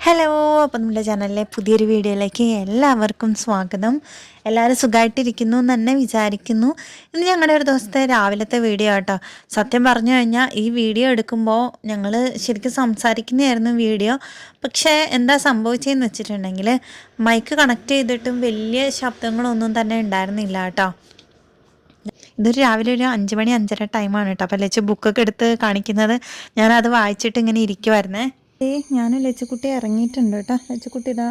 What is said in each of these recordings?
Hello, അപ്പം നമ്മുടെ ചാനലിലെ പുതിയൊരു വീഡിയോയിലേക്ക് എല്ലാവർക്കും സ്വാഗതം. എല്ലാവരും സുഖമായിട്ടിരിക്കുന്നു എന്ന് തന്നെ വിചാരിക്കുന്നു. ഇന്ന് ഞങ്ങളുടെ ഒരു ദിവസത്തെ രാവിലത്തെ വീഡിയോ ആട്ടോ. സത്യം പറഞ്ഞു കഴിഞ്ഞാൽ ഈ വീഡിയോ എടുക്കുമ്പോൾ ഞങ്ങൾ ശരിക്കും സംസാരിക്കുന്നതായിരുന്നു വീഡിയോ. പക്ഷേ എന്താ സംഭവിച്ചതെന്ന് വെച്ചിട്ടുണ്ടെങ്കിൽ മൈക്ക് കണക്ട് ചെയ്തിട്ടും വലിയ ശബ്ദങ്ങളൊന്നും തന്നെ ഉണ്ടായിരുന്നില്ല കേട്ടോ. ഇതൊരു രാവിലെ ഒരു 5 മണി 5:30 ടൈമാണ് കേട്ടോ. അപ്പോൾ ലച്ചു ബുക്കൊക്കെ എടുത്ത് കാണിക്കുന്നത് ഞാനത് വായിച്ചിട്ട് ഇങ്ങനെ ഇരിക്കുമായിരുന്നേ. ഞാൻ ലച്ചുക്കുട്ടി ഇറങ്ങിയിട്ടുണ്ട് കേട്ടോ. ലച്ചുക്കുട്ടി ഇതാ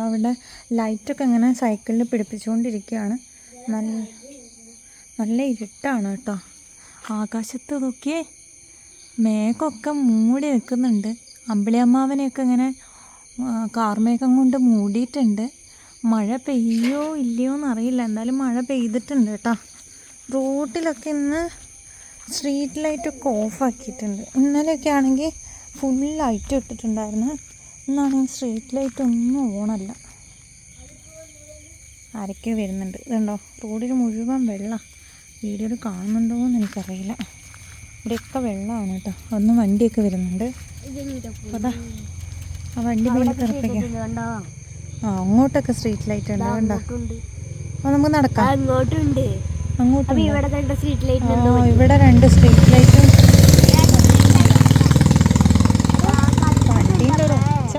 അവിടെ ലൈറ്റൊക്കെ ഇങ്ങനെ സൈക്കിളിൽ പിടിപ്പിച്ചുകൊണ്ടിരിക്കുകയാണ്. നല്ല നല്ല ഇരുട്ടാണ് കേട്ടോ. ആകാശത്ത് നോക്കിയേ, മേഘമൊക്കെ മൂടി നിൽക്കുന്നുണ്ട്. അമ്പിളിയമ്മാവനെയൊക്കെ ഇങ്ങനെ കാർമേഘം കൊണ്ട് മൂടിയിട്ടുണ്ട്. മഴ പെയ്യോ ഇല്ലയോ എന്നറിയില്ല, എന്തായാലും മഴ പെയ്തിട്ടുണ്ട് കേട്ടോ. റോഡിലൊക്കെ ഇന്ന് സ്ട്രീറ്റ് ലൈറ്റൊക്കെ ഓഫാക്കിയിട്ടുണ്ട്. ഇന്നലെയൊക്കെ ആണെങ്കിൽ ഫുൾ ലൈറ്റ് ഇട്ടിട്ടുണ്ടായിരുന്നു. ഇന്നാണെങ്കിൽ സ്ട്രീറ്റ് ലൈറ്റ് ഒന്നും ഓണല്ല. ആരൊക്കെ വരുന്നുണ്ട്, ഇതുണ്ടോ റോഡിൽ മുഴുവൻ വെള്ളം. വീഡിയോയിൽ കാണുന്നുണ്ടോ എന്ന് എനിക്കറിയില്ല. ഇവിടെയൊക്കെ വെള്ളമാണ് കേട്ടോ. ഒന്ന് വണ്ടിയൊക്കെ വരുന്നുണ്ട്. അതാ ആ വണ്ടി മേലെ കിടപ്പിക്കാം. അങ്ങോട്ടൊക്കെ സ്ട്രീറ്റ് ലൈറ്റ് ഉണ്ട് കണ്ടോ. അപ്പോൾ നമുക്ക് നടക്കാം. അങ്ങോട്ടുണ്ട്. ഇവിടെ 2 സ്ട്രീറ്റ് ലൈറ്റും വണ്ടീൻ്റെ ഒരു ഒച്ച.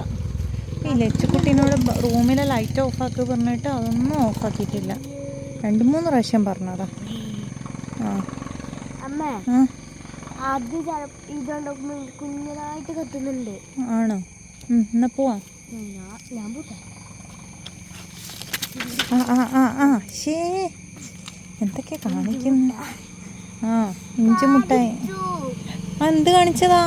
ഈ ലച്ചുക്കുട്ടീനോട് റൂമിലെ ലൈറ്റ് ഓഫാക്കി പറഞ്ഞിട്ട് അതൊന്നും ഓഫാക്കിയിട്ടില്ല. 2-3 പ്രാവശ്യം പറഞ്ഞതാ. കുഞ്ഞതായിട്ട് കത്തുന്നുണ്ട്. ആണോ? എന്നാ പോവാ. ഞാൻ പോട്ടെ. ശേ, എന്തൊക്കെ കാണിക്കുന്നു. ഇഞ്ചി മുട്ടായി. എന്ത് കാണിച്ചതാ?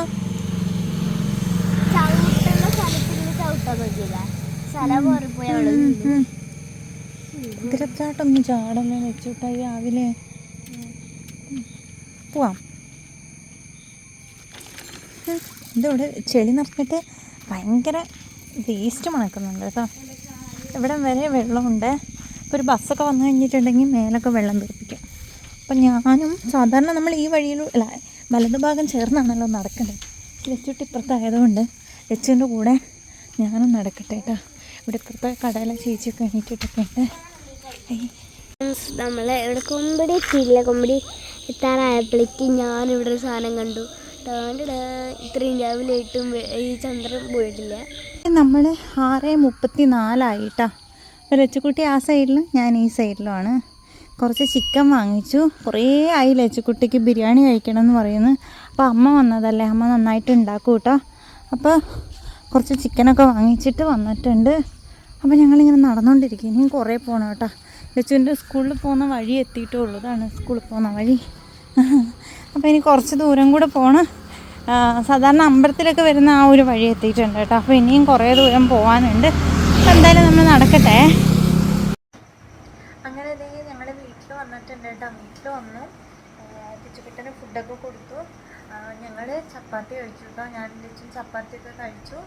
കുതിരച്ചാട്ടൊന്നും ചാടല്ലേ വെച്ചുട്ടായി രാവിലെ. പോവാം. ഇതിവിടെ ചെളി നിറഞ്ഞിട്ട് ഭയങ്കര വേസ്റ്റ് മണക്കുന്നുണ്ട് കേട്ടോ. ഇവിടെ വരെ വെള്ളമുണ്ട്. ഇപ്പോൾ ഒരു ബസ്സൊക്കെ വന്നു കഴിഞ്ഞിട്ടുണ്ടെങ്കിൽ മേലൊക്കെ വെള്ളം തെറിപ്പിക്കും. അപ്പം ഞാനും സാധാരണ നമ്മൾ ഈ വഴിയിൽ അല്ല, വലതുഭാഗം ചേർന്നാണല്ലോ നടക്കേണ്ടത്. ലച്ചുട്ടി ഇപ്പുറത്തായതുകൊണ്ട് ലച്ചുവിൻ്റെ കൂടെ ഞാനും നടക്കട്ടെ കേട്ടോ. ഇവിടെ ഇപ്പുറത്തെ കടയിലെ ചേച്ചിയൊക്കെ എണീറ്റിട്ടൊക്കെ ഉണ്ട്. നമ്മളെ ഇവിടെ കൊമ്പടി എത്തിയില്ല. കൊമ്പടി എത്താറായപ്പോഴേക്ക് ഞാനിവിടെ ഒരു സാധനം കണ്ടു. ഇത്രയും രാവിലെ ആയിട്ടും ഈ ചന്ദ്രൻ പോയിട്ടില്ല. നമ്മൾ 6:34 കേട്ടോ. ലച്ചുക്കുട്ടി ആ സൈഡിലും ഞാൻ ഈ സൈഡിലുമാണ്. കുറച്ച് ചിക്കൻ വാങ്ങിച്ചു. കുറേ ആയി ലച്ചുക്കുട്ടിക്ക് ബിരിയാണി കഴിക്കണം എന്ന് പറയുന്നു. അപ്പോൾ അമ്മ വന്നതല്ലേ, അമ്മ നന്നായിട്ട് ഉണ്ടാക്കും കേട്ടോ. അപ്പോൾ കുറച്ച് ചിക്കനൊക്കെ വാങ്ങിച്ചിട്ട് വന്നിട്ടുണ്ട്. അപ്പോൾ ഞങ്ങളിങ്ങനെ നടന്നുകൊണ്ടിരിക്കും. ഇനിയും കുറേ പോകണം കേട്ടോ. ലച്ചുവിൻ്റെ സ്കൂളിൽ പോകുന്ന വഴി എത്തിയിട്ടേ ഉള്ളൂ. ഇതാണ് സ്കൂളിൽ പോകുന്ന വഴി. അപ്പോൾ ഇനി കുറച്ച് ദൂരം കൂടെ പോകണം. സാധാരണ അമ്പലത്തിലൊക്കെ വരുന്ന ആ ഒരു വഴി എത്തിയിട്ടുണ്ട് കേട്ടോ. അപ്പോൾ ഇനിയും കുറേ ദൂരം പോകാനുണ്ട്. അപ്പോൾ എന്തായാലും നമ്മൾ നടക്കട്ടെ. അങ്ങനെ ഞങ്ങളുടെ വീട്ടിൽ വന്നിട്ടുണ്ട് കേട്ടോ. വീട്ടിൽ വന്നു ലച്ചുക്കുട്ടന് ഫുഡൊക്കെ കൊടുത്തു. ഞങ്ങൾ ചപ്പാത്തി കഴിച്ചു കേട്ടോ. ഞാൻ ലച്ചും ചപ്പാത്തിയൊക്കെ കഴിച്ചു.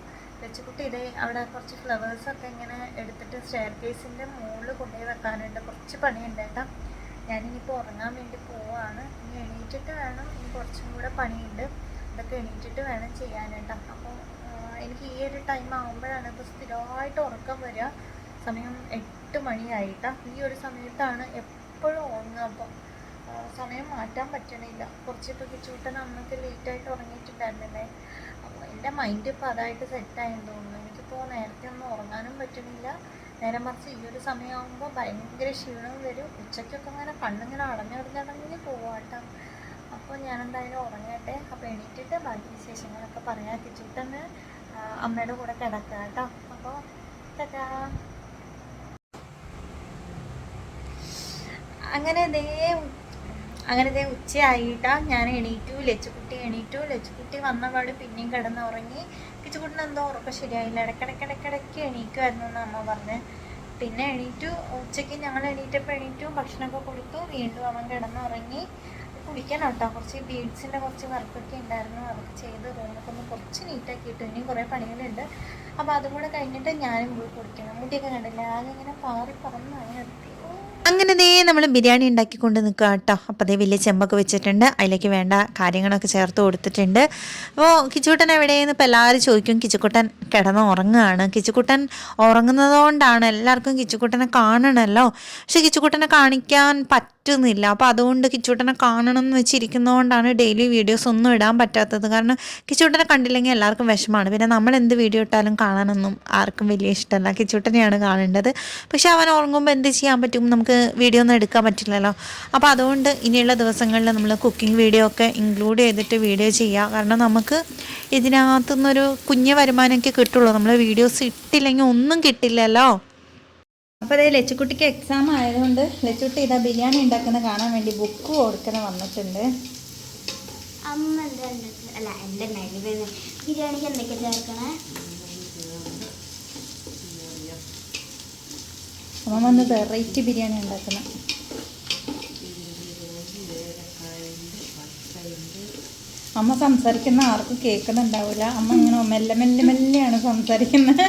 ലച്ചുക്കുട്ടി ഇതേ അവിടെ കുറച്ച് ഫ്ലവേഴ്സൊക്കെ ഇങ്ങനെ എടുത്തിട്ട് സ്റ്റെയർ കേസിൻ്റെ മുകളിൽ കൊണ്ടുപോയി വെക്കാനുണ്ട്. കുറച്ച് പണിയുണ്ട് കേട്ടോ. ഞാനിനിപ്പോൾ ഉറങ്ങാൻ വേണ്ടി പോവാണ്. ഇനി എണീറ്റിട്ട് വേണം, ഇനി കുറച്ചും കൂടെ പണിയുണ്ട്. ഇതൊക്കെ എണീറ്റിട്ട് വേണം ചെയ്യാൻ കേട്ടോ. അപ്പോൾ എനിക്ക് ഈ ഒരു ടൈം ആകുമ്പോഴാണ് ഇപ്പോൾ സ്ഥിരമായിട്ട് ഉറക്കം വരിക. സമയം 8 മണിയായിട്ടാണ്. ഈ ഒരു സമയത്താണ് എപ്പോഴും ഉറങ്ങുക. അപ്പോൾ സമയം മാറ്റാൻ പറ്റണില്ല. കുറച്ചിപ്പോൾ കിച്ചൂട്ടൻ അന്നൊക്കെ ലേറ്റായിട്ട് ഉറങ്ങിയിട്ടുണ്ടായിരുന്നില്ലേ. അപ്പോൾ എൻ്റെ മൈൻഡ് ഇപ്പോൾ അതായിട്ട് സെറ്റായെന്ന് തോന്നുന്നു. എനിക്കിപ്പോൾ നേരത്തെ ഒന്നും ഉറങ്ങാനും പറ്റണില്ല. നേരെ മറിച്ച് ഈ ഒരു സമയമാകുമ്പോൾ ഭയങ്കര ക്ഷീണം വരും. ഉച്ചയ്ക്കൊക്കെ അങ്ങനെ കണ്ണിങ്ങനെ അടഞ്ഞടഞ്ഞടഞ്ഞ് പോവാട്ടോ. അപ്പോൾ ഞാനെന്തായാലും ഉറങ്ങട്ടെ. അപ്പോൾ എണീറ്റിട്ട് ബാക്കി വിശേഷങ്ങളൊക്കെ പറയാം. കിച്ചൂട്ടന്ന് അമ്മയുടെ കൂടെ കിടക്കുക കേട്ടോ. അപ്പോൾ അങ്ങനെ ദേ ഉച്ചയായിട്ടാണ്. ഞാൻ എണീറ്റു, ലച്ചുക്കുട്ടി എണീറ്റു. ലച്ചുക്കുട്ടി വന്നപാട് പിന്നെയും കിടന്നുറങ്ങി. കിച്ചുക്കുട്ടിന് എന്തോ ഉറക്കം ശരിയായില്ല. ഇടയ്ക്കിടയ്ക്ക് എണീക്കുമായിരുന്നു എന്ന് അമ്മ പറഞ്ഞ്. പിന്നെ എണീറ്റു. ഉച്ചയ്ക്ക് ഞങ്ങൾ എണീറ്റു, ഭക്ഷണമൊക്കെ കൊടുത്തു. വീണ്ടും അവൻ കിടന്നുറങ്ങി. കുളിക്കണം കേട്ടോ. കുറച്ച് ബീഡ്സിൻ്റെ കുറച്ച് വർക്കൊക്കെ ഉണ്ടായിരുന്നു, അതൊക്കെ ചെയ്ത് റൂമൊക്കെ ഒന്ന് കുറച്ച് നീറ്റാക്കി ഇട്ടു. ഇനിയും കുറേ പണികളുണ്ട്. അപ്പോൾ അതും കൂടെ കഴിഞ്ഞിട്ട് ഞാനും പോയി കുളിക്കണം. മുടിയൊക്കെ കണ്ടില്ല, ആകെ ഇങ്ങനെ പാറി പറന്ന് നിർത്തി. അങ്ങനെ ദേ നമ്മൾ ബിരിയാണി ഉണ്ടാക്കിക്കൊണ്ട് നിൽക്കുക കേട്ടോ. അപ്പോൾ അതേ വലിയ ചെമ്പൊക്കെ വെച്ചിട്ടുണ്ട്, അതിലേക്ക് വേണ്ട കാര്യങ്ങളൊക്കെ ചേർത്ത് കൊടുത്തിട്ടുണ്ട്. അപ്പോൾ കിച്ചുക്കുട്ടൻ എവിടെയെന്ന് ഇപ്പോൾ എല്ലാവരും ചോദിക്കും. കിച്ചുക്കുട്ടൻ കിടന്ന് ഉറങ്ങുകയാണ്. കിച്ചുക്കുട്ടൻ ഉറങ്ങുന്നതുകൊണ്ടാണ് എല്ലാവർക്കും കിച്ചുക്കുട്ടനെ കാണണമല്ലോ, പക്ഷെ കിച്ചുക്കുട്ടനെ കാണിക്കാൻ പറ്റുന്നില്ല. അപ്പോൾ അതുകൊണ്ട് കിച്ചുക്കുട്ടനെ കാണണം എന്ന് വെച്ചിരിക്കുന്നതുകൊണ്ടാണ് ഡെയിലി വീഡിയോസ് ഒന്നും ഇടാൻ പറ്റാത്തത്. കാരണം കിച്ചുക്കുട്ടനെ കണ്ടില്ലെങ്കിൽ എല്ലാവർക്കും വിഷമമാണ്. പിന്നെ നമ്മൾ എന്ത് വീഡിയോ ഇട്ടാലും കാണാനൊന്നും ആർക്കും വലിയ ഇഷ്ടമല്ല. കിച്ചുക്കുട്ടനെയാണ് കാണേണ്ടത്. പക്ഷെ അവൻ ഉറങ്ങുമ്പോൾ എന്ത് ചെയ്യാൻ പറ്റും, നമുക്ക് വീഡിയോ ഒന്നും എടുക്കാൻ പറ്റില്ലല്ലോ. അപ്പോൾ അതുകൊണ്ട് ഇനിയുള്ള ദിവസങ്ങളിൽ നമ്മൾ കുക്കിംഗ് വീഡിയോ ഒക്കെ ഇൻക്ലൂഡ് ചെയ്തിട്ട് വീഡിയോ ചെയ്യുക. കാരണം നമുക്ക് ഇതിനകത്തുനിന്നൊരു കുഞ്ഞ് വരുമാനമൊക്കെ കിട്ടുള്ളൂ. നമ്മൾ വീഡിയോസ് ഇട്ടില്ലെങ്കിൽ ഒന്നും കിട്ടില്ലല്ലോ. അപ്പോൾ അതേ ലച്ചുക്കുട്ടിക്ക് എക്സാം ആയതുകൊണ്ട് ലച്ചുക്കുട്ടി ഇതാ ബിരിയാണി ഉണ്ടാക്കുന്നത് കാണാൻ വേണ്ടി ബുക്ക് കൊടുക്കുന്ന വന്നിട്ടുണ്ട്. അമ്മ എന്താ അല്ല എൻ്റെ ബിരിയാണിക്ക് എന്തൊക്കെ ചേർക്കണേ? അമ്മ വന്ന് വെറൈറ്റി ബിരിയാണി ഉണ്ടാക്കണം. അമ്മ സംസാരിക്കുന്ന ആർക്കും കേൾക്കുന്നുണ്ടാവില്ല. അമ്മ ഇങ്ങനെ മെല്ലെ മെല്ലെ മെല്ലെയാണ് സംസാരിക്കുന്നത്.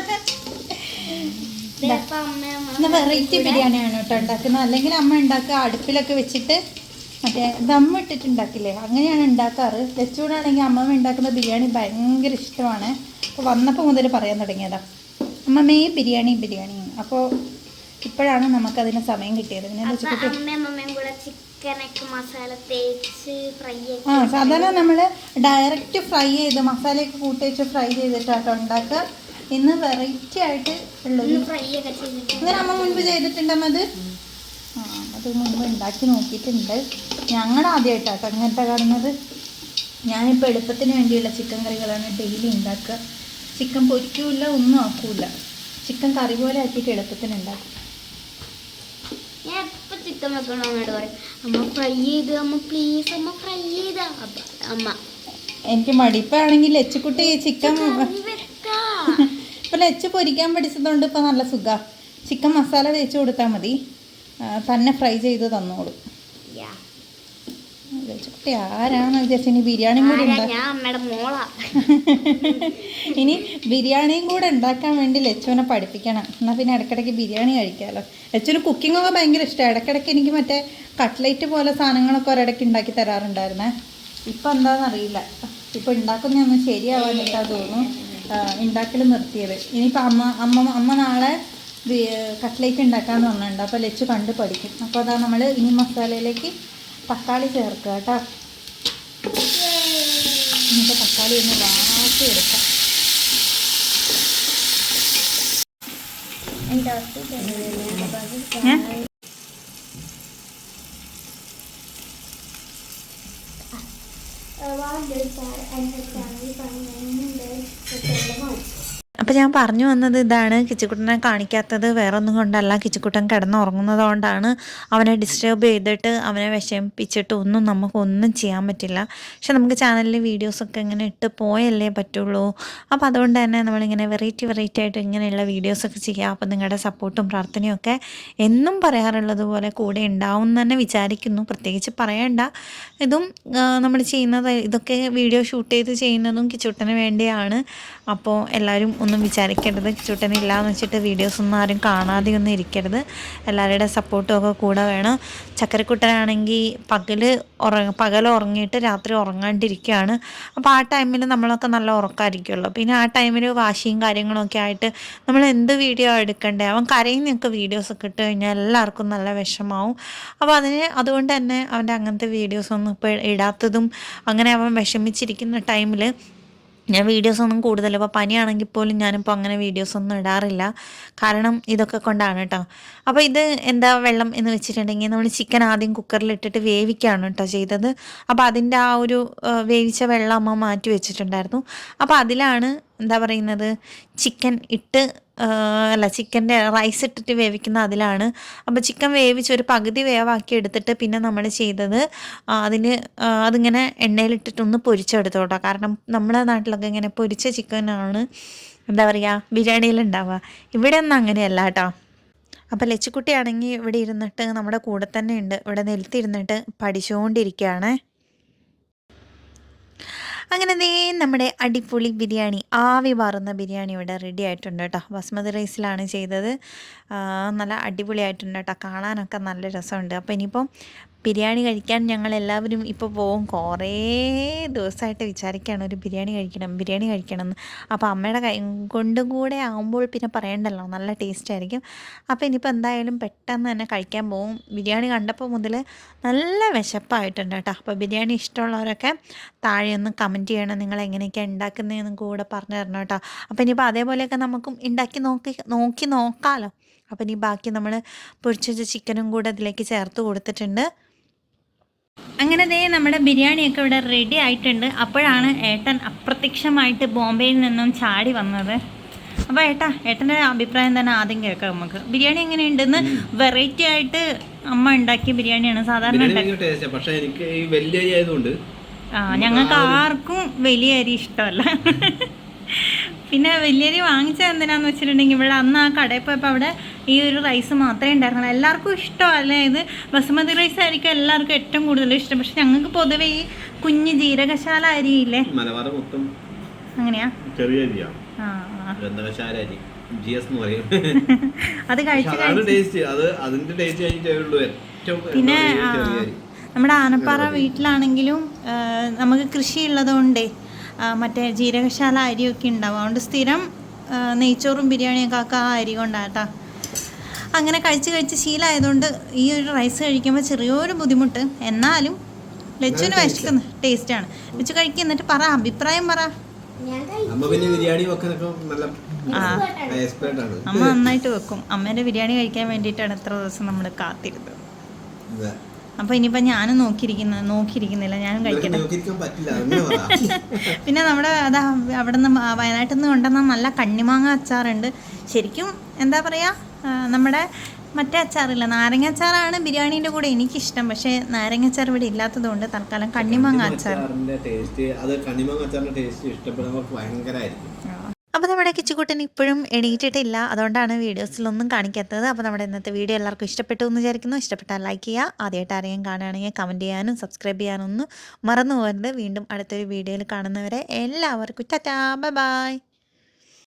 വെറൈറ്റി ബിരിയാണിയാണ് കേട്ടോ ഉണ്ടാക്കുന്നത്. അല്ലെങ്കിൽ അമ്മ ഉണ്ടാക്കുക അടുപ്പിലൊക്കെ വെച്ചിട്ട് മറ്റേ ദമ്മ് ഇട്ടിട്ട് ഉണ്ടാക്കില്ലേ, അങ്ങനെയാണ് ഉണ്ടാക്കാറ്. ലച്ചൂടാണെങ്കിൽ അമ്മമ്മ ഉണ്ടാക്കുന്ന ബിരിയാണി ഭയങ്കര ഇഷ്ടമാണ്. അപ്പോൾ വന്നപ്പോൾ മുതൽ പറയാൻ തുടങ്ങിയതാ, അമ്മമ്മേ ബിരിയാണി ബിരിയാണി. അപ്പോൾ ഇപ്പോഴാണ് നമുക്കതിന് സമയം കിട്ടിയത്. സാധാരണ നമ്മൾ ഡയറക്റ്റ് ഫ്രൈ ചെയ്ത് മസാലയൊക്കെ കൂട്ടി വെച്ച് ഫ്രൈ ചെയ്തിട്ടാട്ടോ ഉണ്ടാക്കുക. ഇന്ന് വെറൈറ്റി ആയിട്ട് ഉള്ളത്. അങ്ങനെ അമ്മ മുൻപ് ചെയ്തിട്ടുണ്ടമ്മ അത്? അത് മുൻപ് ഉണ്ടാക്കി നോക്കിയിട്ടുണ്ട്. ഞങ്ങൾ ആദ്യമായിട്ടാട്ടോ അങ്ങനത്തെ കാണുന്നത്. ഞാനിപ്പോൾ എളുപ്പത്തിന് വേണ്ടിയുള്ള ചിക്കൻ കറികളാണ് ഡെയിലി ഉണ്ടാക്കുക. ചിക്കൻ പൊരിക്കൂല, ഒന്നും ആക്കൂല. ചിക്കൻ കറി പോലെ ആക്കിയിട്ട് എളുപ്പത്തിന് ഉണ്ടാക്കും. ഞാൻ എപ്പോൾ ചിക്കൻ വെക്കണം അമ്മയോട് പറയും, അമ്മ ഫ്രൈ ചെയ്ത്, അമ്മ പ്ലീസ് അമ്മ ഫ്രൈ ചെയ്ത. അമ്മ എനിക്ക് മടിപ്പാണെങ്കിൽ ലച്ചുക്കുട്ടി ചിക്കൻ ഇപ്പം ലച്ച് പൊരിക്കാൻ പഠിച്ചതുകൊണ്ട് ഇപ്പം നല്ല സുഖമാണ്. ചിക്കൻ മസാല തേച്ച് കൊടുത്താൽ മതി, തന്നെ ഫ്രൈ ചെയ്ത് തന്നോളൂ. ലച്ചുക്കുട്ടി ആരാണെന്ന് വിചാരിച്ചു. ഇനി ബിരിയാണിയും കൂടി ഇനി ബിരിയാണിയും കൂടെ ഉണ്ടാക്കാൻ വേണ്ടി ലച്ചുവിനെ പഠിപ്പിക്കണം. എന്നാൽ പിന്നെ ഇടയ്ക്കിടയ്ക്ക് ബിരിയാണി കഴിക്കാമല്ലോ. ലച്ചുവിന് കുക്കിങ്ങൊക്കെ ഭയങ്കര ഇഷ്ടമാണ്. ഇടയ്ക്കിടയ്ക്ക് എനിക്ക് മറ്റേ കട്ട്ലേറ്റ് പോലെ സാധനങ്ങളൊക്കെ ഒരിടയ്ക്ക് ഉണ്ടാക്കി തരാറുണ്ടായിരുന്നേ. ഇപ്പം എന്താണെന്നറിയില്ല, ഇപ്പം ഉണ്ടാക്കുന്നതൊന്നും ശരിയാവാനിട്ടാ തോന്നുന്നു ഉണ്ടാക്കൽ നിർത്തിയത്. ഇനിയിപ്പോൾ അമ്മ നാളെ കട്ട്ലേറ്റ് ഉണ്ടാക്കാമെന്ന് പറഞ്ഞിട്ടുണ്ട്. അപ്പോൾ ലച്ചു കണ്ട് പഠിക്കും. അപ്പോൾ അതാ നമ്മൾ ഇനി മസാലയിലേക്ക് തക്കാളി ചേർക്കുക കേട്ടോ. നമുക്ക് തക്കാളി ഒന്ന് വാട്ടി എടുക്കാം. അപ്പോൾ ഞാൻ പറഞ്ഞു വന്നത് ഇതാണ്, കിച്ചുക്കുട്ടനെ കാണിക്കാത്തത് വേറെ ഒന്നും കൊണ്ടല്ല. കിച്ചുക്കുട്ടൻ കിടന്നുറങ്ങുന്നത് കൊണ്ടാണ്. അവനെ ഡിസ്റ്റർബ് ചെയ്തിട്ട് അവനെ വിഷമിപ്പിച്ചിട്ട് ഒന്നും നമുക്കൊന്നും ചെയ്യാൻ പറ്റില്ല. പക്ഷെ നമുക്ക് ചാനലിൽ വീഡിയോസൊക്കെ ഇങ്ങനെ ഇട്ട് പോയല്ലേ പറ്റുള്ളൂ. അപ്പോൾ അതുകൊണ്ട് തന്നെ നമ്മളിങ്ങനെ വെറൈറ്റി ആയിട്ട് ഇങ്ങനെയുള്ള വീഡിയോസൊക്കെ ചെയ്യുക. അപ്പോൾ നിങ്ങളുടെ സപ്പോർട്ടും പ്രാർത്ഥനയും ഒക്കെ എന്നും പറയാറുള്ളത് പോലെ കൂടെ ഉണ്ടാവും എന്ന് തന്നെ വിചാരിക്കുന്നു. പ്രത്യേകിച്ച് പറയണ്ട, ഇതും നമ്മൾ ചെയ്യുന്നത്, ഇതൊക്കെ വീഡിയോ ഷൂട്ട് ചെയ്ത് ചെയ്യുന്നതും കിച്ചുട്ടന് വേണ്ടിയാണ്. അപ്പോൾ എല്ലാവരും ഒന്നും വിചാരിക്കരുത്, കിച്ചുട്ടനില്ല എന്ന് വെച്ചിട്ട് വീഡിയോസൊന്നും ആരും കാണാതെയൊന്നും ഇരിക്കരുത്. എല്ലാവരുടെ സപ്പോർട്ടും ഒക്കെ കൂടെ വേണം. ചക്കരക്കുട്ടനാണെങ്കിൽ പകൽ ഉറങ്ങിയിട്ട് രാത്രി ഉറങ്ങാണ്ടിരിക്കുകയാണ്. അപ്പോൾ ആ ടൈമിൽ നമ്മളൊക്കെ നല്ല ഉറക്കമായിരിക്കുമല്ലോ. പിന്നെ ആ ടൈമിൽ വാശിയും കാര്യങ്ങളൊക്കെ ആയിട്ട് നമ്മൾ എന്ത് വീഡിയോ എടുക്കണ്ടേ, അവൻ കരയുന്നൊക്കെ വീഡിയോസൊക്കെ ഇട്ട് കഴിഞ്ഞാൽ എല്ലാവർക്കും നല്ല വിഷമാവും. അപ്പോൾ അതുകൊണ്ട് തന്നെ അവൻ്റെ അങ്ങനത്തെ വീഡിയോസൊന്നും ഇപ്പോൾ ഇടാത്തതും, അങ്ങനെ അവൻ വിഷമിച്ചിരിക്കുന്ന ടൈമിൽ ഞാൻ വീഡിയോസൊന്നും കൂടുതൽ, ഇപ്പോൾ പനിയാണെങ്കിൽ പോലും ഞാനിപ്പോൾ അങ്ങനെ വീഡിയോസൊന്നും ഇടാറില്ല. കാരണം ഇതൊക്കെ കൊണ്ടാണ് കേട്ടോ. അപ്പോൾ ഇത് എന്താ വെള്ളം എന്ന് വെച്ചിട്ടുണ്ടെങ്കിൽ നമ്മൾ ചിക്കൻ ആദ്യം കുക്കറിലിട്ടിട്ട് വേവിക്കുകയാണ് കേട്ടോ ചെയ്തത്. അപ്പോൾ അതിൻ്റെ ആ ഒരു വേവിച്ച വെള്ളം അമ്മ മാറ്റി വെച്ചിട്ടുണ്ടായിരുന്നു. അപ്പോൾ അതിലാണ് എന്താ പറയുന്നത്, ചിക്കൻ്റെ റൈസ് ഇട്ടിട്ട് വേവിക്കുന്ന അതിലാണ്. അപ്പോൾ ചിക്കൻ വേവിച്ച് ഒരു പകുതി വേവാക്കി എടുത്തിട്ട് പിന്നെ നമ്മൾ ചെയ്തത് അതിങ്ങനെ എണ്ണയിലിട്ടിട്ടൊന്ന് പൊരിച്ചെടുത്തു കേട്ടോ. കാരണം നമ്മുടെ നാട്ടിലൊക്കെ ഇങ്ങനെ പൊരിച്ച ചിക്കനാണ് എന്താ പറയുക ബിരിയാണിയിലുണ്ടാവുക. ഇവിടെ ഒന്നും അങ്ങനെയല്ല കേട്ടോ. അപ്പോൾ ലച്ചുക്കുട്ടിയാണെങ്കിൽ ഇവിടെ ഇരുന്നിട്ട് നമ്മുടെ കൂടെ തന്നെ ഉണ്ട്, ഇവിടെ നിലത്തിരുന്നിട്ട് പഠിച്ചുകൊണ്ടിരിക്കുകയാണ്. അങ്ങനെ ദേ നമ്മുടെ അടിപൊളി ബിരിയാണി, ആവി പാറുന്ന ബിരിയാണി ഇവിടെ റെഡി ആയിട്ടുണ്ട് കേട്ടോ. ബസ്മതി റൈസിലാണ് ചെയ്തത്. നല്ല അടിപൊളിയായിട്ടുണ്ട് കേട്ടോ. കാണാനൊക്കെ നല്ല രസമുണ്ട്. അപ്പോൾ ഇനിയിപ്പം ബിരിയാണി കഴിക്കാൻ ഞങ്ങളെല്ലാവരും ഇപ്പോൾ പോകും. കുറേ ദിവസമായിട്ട് വിചാരിക്കുകയാണ് ഒരു ബിരിയാണി കഴിക്കണം എന്ന്. അപ്പോൾ അമ്മയുടെ കൈ കൊണ്ടും കൂടെ ആകുമ്പോൾ പിന്നെ പറയണ്ടല്ലോ, നല്ല ടേസ്റ്റ് ആയിരിക്കും. അപ്പോൾ ഇനിയിപ്പോൾ എന്തായാലും പെട്ടെന്ന് തന്നെ കഴിക്കാൻ പോകും. ബിരിയാണി കണ്ടപ്പോൾ മുതൽ നല്ല വിശപ്പായിട്ടുണ്ട് കേട്ടോ. അപ്പോൾ ബിരിയാണി ഇഷ്ടമുള്ളവരൊക്കെ താഴെ ഒന്ന് കമൻറ്റ് ചെയ്യണം, നിങ്ങൾ എങ്ങനെയൊക്കെയാണ് ഉണ്ടാക്കുന്നതെന്നും കൂടെ പറഞ്ഞു തരണം കേട്ടോ. അപ്പോൾ ഇനിയിപ്പോൾ അതേപോലെയൊക്കെ നമുക്കും ഉണ്ടാക്കി നോക്കി നോക്കാമല്ലോ. അപ്പോൾ ഇനി ബാക്കി നമ്മൾ പൊരിച്ച ചിക്കനും കൂടെ അതിലേക്ക് ചേർത്ത് കൊടുത്തിട്ടുണ്ട്. അങ്ങനെ ദേ നമ്മുടെ ബിരിയാണിയൊക്കെ ഇവിടെ റെഡി ആയിട്ടുണ്ട്. അപ്പോഴാണ് ഏട്ടൻ അപ്രത്യക്ഷമായിട്ട് ബോംബെയിൽ നിന്നും ചാടി വന്നത്. അപ്പോൾ ഏട്ടൻ്റെ അഭിപ്രായം തന്നെ ആദ്യം കേൾക്കാം നമുക്ക്. ബിരിയാണി എങ്ങനെയുണ്ടെന്ന്. വെറൈറ്റി ആയിട്ട് അമ്മ ഉണ്ടാക്കിയ ബിരിയാണിയാണ് സാധാരണ. പക്ഷേ എനിക്ക് ഈ വലിയ അരി ആയതുകൊണ്ട് ഞങ്ങൾക്ക് ആർക്കും വലിയ അരി ഇഷ്ടമല്ല. പിന്നെ വലിയ അരി വാങ്ങിച്ചത് എന്തിനാന്ന് വെച്ചിട്ടുണ്ടെങ്കിൽ ഇവിടെ അന്ന് ആ കടയിൽ പോയപ്പോൾ അവിടെ ഈ ഒരു റൈസ് മാത്രമേ ഉണ്ടായിരുന്നുള്ളൂ. എല്ലാവർക്കും ഇഷ്ടമല്ലേ ഇത്. ബസുമതി റൈസ് ആയിരിക്കും എല്ലാവർക്കും ഏറ്റവും കൂടുതൽ ഇഷ്ടം. പക്ഷെ ഞങ്ങൾക്ക് പൊതുവെ ഈ കുഞ്ഞ് ജീരകശാല അരിയില്ലേ, മലബാർ മൊത്തം അങ്ങനെയാ, ചെറിയ അരിയാണ്, അരി GS എന്ന് പറയും. അത് കഴിച്ച് പിന്നെ നമ്മുടെ ആനപ്പാറ വീട്ടിലാണെങ്കിലും നമുക്ക് കൃഷിയുള്ളതുകൊണ്ടേ മറ്റേ ജീരകശാല അരിയൊക്കെ ഉണ്ടാവും. അതുകൊണ്ട് സ്ഥിരം നെയ്ച്ചോറും ബിരിയാണിയൊക്കെ ആക്കുക ആ അരി കൊണ്ടാട്ടാ. അങ്ങനെ കഴിച്ച് ശീലമായതുകൊണ്ട് ഈ ഒരു റൈസ് കഴിക്കുമ്പോൾ ചെറിയൊരു ബുദ്ധിമുട്ട്. എന്നാലും ലച്ചുവിന് വിശക്കുന്ന ടേസ്റ്റാണ്. ലച്ചു കഴിക്കുക, എന്നിട്ട് പറ, അഭിപ്രായം പറ. അമ്മ നന്നായിട്ട് വെക്കും. അമ്മേൻ്റെ ബിരിയാണി കഴിക്കാൻ വേണ്ടിയിട്ടാണ് ഇത്ര ദിവസം നമ്മൾ കാത്തിരുന്നത്. അപ്പോൾ ഇനിയിപ്പോൾ ഞാനും നോക്കിയിരിക്കുന്നില്ല, ഞാനും കഴിക്കട്ടെ. പിന്നെ നമ്മുടെ അവിടെ നിന്ന് വയനാട്ടിൽ നിന്ന് കൊണ്ടുവന്ന നല്ല കണ്ണിമാങ്ങ അച്ചാറുണ്ട്. ശരിക്കും എന്താ പറയുക, നമ്മുടെ മറ്റേ അച്ചാറില്ല, നാരങ്ങ അച്ചാറാണ് ബിരിയാണീൻ്റെ കൂടെ എനിക്കിഷ്ടം. പക്ഷേ നാരങ്ങ അച്ചാർ ഇവിടെ ഇല്ലാത്തത് കൊണ്ട് തൽക്കാലം കണ്ണിമാങ്ങ അച്ചാർ. അപ്പോൾ നമ്മുടെ കിച്ചുകൂട്ടൻ ഇപ്പോഴും എണീറ്റിട്ടില്ല, അതുകൊണ്ടാണ് വീഡിയോസിലൊന്നും കാണിക്കാത്തത്. അപ്പോൾ നമ്മുടെ ഇന്നത്തെ വീഡിയോ എല്ലാവർക്കും ഇഷ്ടപ്പെട്ടു എന്ന് വിചാരിക്കുന്നു. ഇഷ്ടപ്പെട്ടാൽ ലൈക്ക് ചെയ്യുക. ആദ്യമായിട്ട് ആരെയും കാണുകയാണെങ്കിൽ കമൻറ്റ് ചെയ്യാനും സബ്സ്ക്രൈബ് ചെയ്യാനൊന്നും മറന്നു പോകരുത്. വീണ്ടും അടുത്തൊരു വീഡിയോയിൽ കാണുന്നവരെ എല്ലാവർക്കും ടാറ്റാ, ബൈ ബൈ.